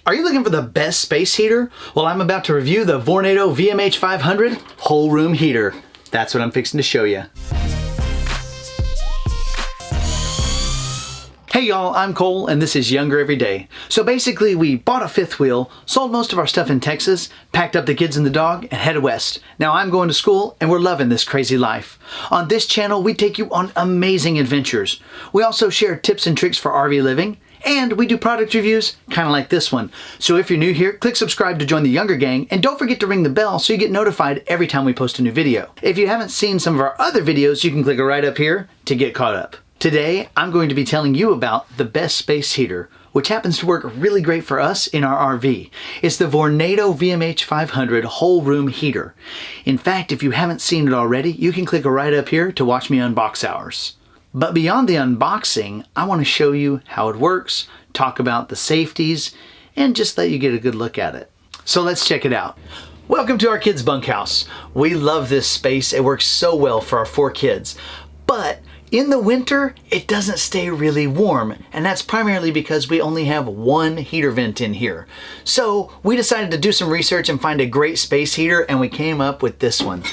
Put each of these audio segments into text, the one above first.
Are you looking for the best space heater? Well, I'm about to review the Vornado VMH500 Whole Room Heater. That's what I'm fixing to show you. Hey y'all, I'm Cole and this is Younger Every Day. So basically we bought a fifth wheel, sold most of our stuff in Texas, packed up the kids and the dog, and headed west. Now I'm going to school and we're loving this crazy life. On this channel we take you on amazing adventures. We also share tips and tricks for RV living, and we do product reviews, kind of like this one. So if you're new here, click subscribe to join the Younger gang, and don't forget to ring the bell so you get notified every time we post a new video. If you haven't seen some of our other videos, you can click right up here to get caught up. Today, I'm going to be telling you about the best space heater, which happens to work really great for us in our RV. It's the Vornado VMH500 Whole Room Heater. In fact, if you haven't seen it already, you can click right up here to watch me unbox ours. But beyond the unboxing, I want to show you how it works, talk about the safeties, and just let you get a good look at it. So let's check it out. Welcome to our kids' bunkhouse. We love this space. It works so well for our 4 kids. But in the winter, it doesn't stay really warm, and that's primarily because we only have one heater vent in here. So we decided to do some research and find a great space heater, and we came up with this one.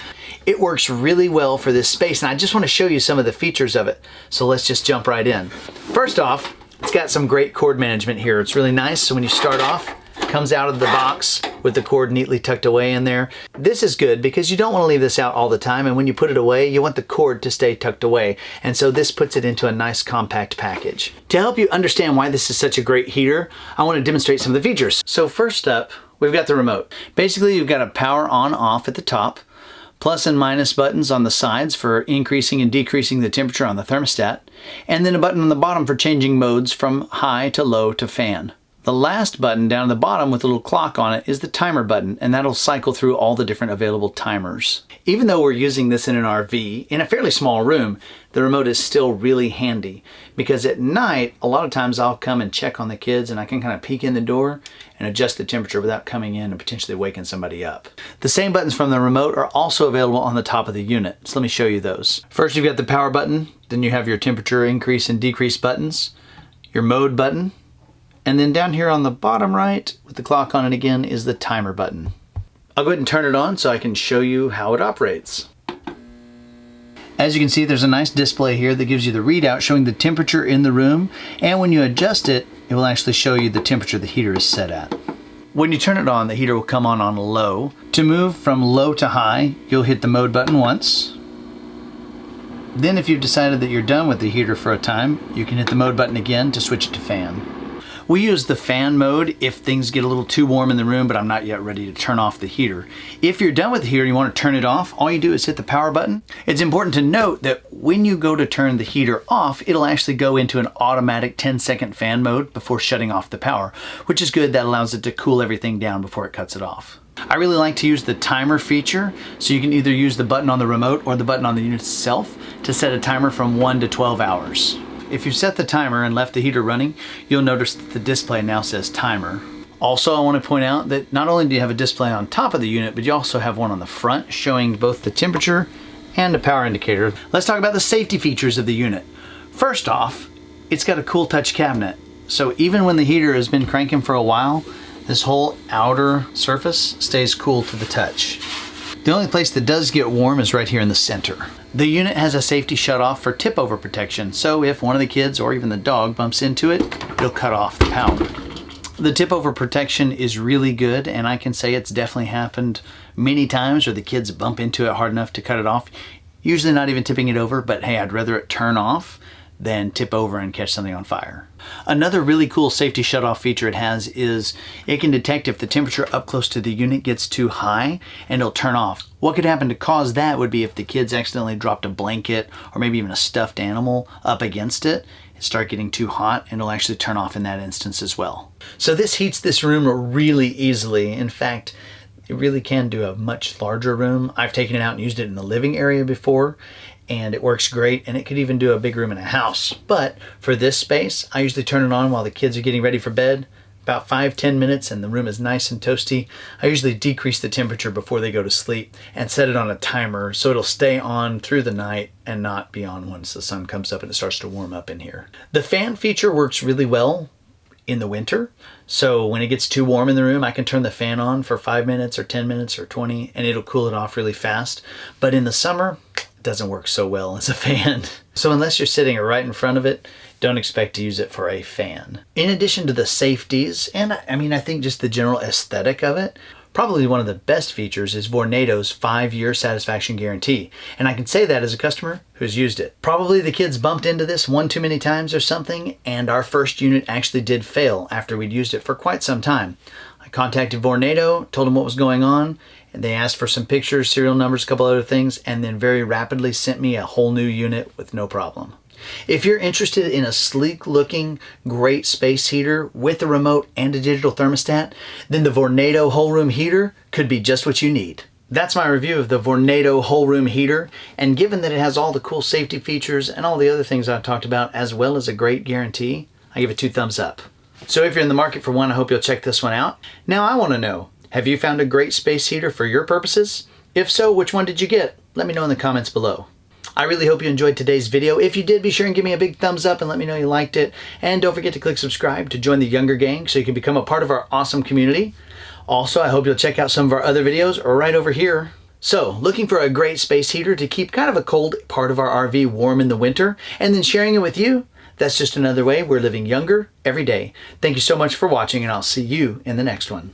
It works really well for this space, and I just want to show you some of the features of it. So let's just jump right in. First off, it's got some great cord management here. It's really nice, so when you start off, it comes out of the box with the cord neatly tucked away in there. This is good because you don't want to leave this out all the time, and when you put it away, you want the cord to stay tucked away, and so this puts it into a nice compact package. To help you understand why this is such a great heater, I want to demonstrate some of the features. So first up, we've got the remote. Basically, you've got a power on/off at the top, plus and minus buttons on the sides for increasing and decreasing the temperature on the thermostat, and then a button on the bottom for changing modes from high to low to fan. The last button down at the bottom with a little clock on it is the timer button, and that'll cycle through all the different available timers. Even though we're using this in an RV, in a fairly small room, the remote is still really handy, because at night, a lot of times I'll come and check on the kids and I can kind of peek in the door and adjust the temperature without coming in and potentially waking somebody up. The same buttons from the remote are also available on the top of the unit, so let me show you those. First, you've got the power button, then you have your temperature increase and decrease buttons, your mode button, and then down here on the bottom right, with the clock on it again, is the timer button. I'll go ahead and turn it on so I can show you how it operates. As you can see, there's a nice display here that gives you the readout showing the temperature in the room, and when you adjust it, it will actually show you the temperature the heater is set at. When you turn it on, the heater will come on low. To move from low to high, you'll hit the mode button once. Then if you've decided that you're done with the heater for a time, you can hit the mode button again to switch it to fan. We use the fan mode if things get a little too warm in the room, but I'm not yet ready to turn off the heater. If you're done with the heater and you want to turn it off, all you do is hit the power button. It's important to note that when you go to turn the heater off, it'll actually go into an automatic 10-second fan mode before shutting off the power, which is good. That allows it to cool everything down before it cuts it off. I really like to use the timer feature, so you can either use the button on the remote or the button on the unit itself to set a timer from 1 to 12 hours. If you set the timer and left the heater running, you'll notice that the display now says timer. Also, I want to point out that not only do you have a display on top of the unit, but you also have one on the front showing both the temperature and a power indicator. Let's talk about the safety features of the unit. First off, it's got a cool touch cabinet. So even when the heater has been cranking for a while, this whole outer surface stays cool to the touch. The only place that does get warm is right here in the center. The unit has a safety shutoff for tip over protection, so if one of the kids or even the dog bumps into it, it'll cut off the power. The tip over protection is really good, and I can say it's definitely happened many times where the kids bump into it hard enough to cut it off. Usually not even tipping it over, but hey, I'd rather it turn off than tip over and catch something on fire. Another really cool safety shutoff feature it has is it can detect if the temperature up close to the unit gets too high, and it'll turn off. What could happen to cause that would be if the kids accidentally dropped a blanket or maybe even a stuffed animal up against it. It start getting too hot, and it'll actually turn off in that instance as well. So this heats this room really easily. In fact, it really can do a much larger room. I've taken it out and used it in the living area before, and it works great, and it could even do a big room in a house. But for this space, I usually turn it on while the kids are getting ready for bed, about 5-10 minutes, and the room is nice and toasty. I usually decrease the temperature before they go to sleep and set it on a timer so it'll stay on through the night and not be on once the sun comes up and it starts to warm up in here. The fan feature works really well in the winter. So when it gets too warm in the room, I can turn the fan on for 5 minutes or 10 minutes or 20 and it'll cool it off really fast. But in the summer, it doesn't work so well as a fan. So unless you're sitting right in front of it, don't expect to use it for a fan. In addition to the safeties, and I think just the general aesthetic of it, probably one of the best features is Vornado's 5-year satisfaction guarantee. And I can say that as a customer who's used it. Probably the kids bumped into this one too many times or something, and our first unit actually did fail after we'd used it for quite some time. I contacted Vornado, told them what was going on, and they asked for some pictures, serial numbers, a couple other things, and then very rapidly sent me a whole new unit with no problem. If you're interested in a sleek looking, great space heater with a remote and a digital thermostat, then the Vornado Whole Room Heater could be just what you need. That's my review of the Vornado Whole Room Heater, and given that it has all the cool safety features and all the other things I've talked about, as well as a great guarantee, I give it 2 thumbs up. So if you're in the market for one, I hope you'll check this one out. Now I want to know, have you found a great space heater for your purposes? If so, which one did you get? Let me know in the comments below. I really hope you enjoyed today's video. If you did, be sure and give me a big thumbs up and let me know you liked it. And don't forget to click subscribe to join the younger gang so you can become a part of our awesome community. Also, I hope you'll check out some of our other videos right over here. So, looking for a great space heater to keep kind of a cold part of our RV warm in the winter and then sharing it with you? That's just another way we're living younger every day. Thank you so much for watching, and I'll see you in the next one.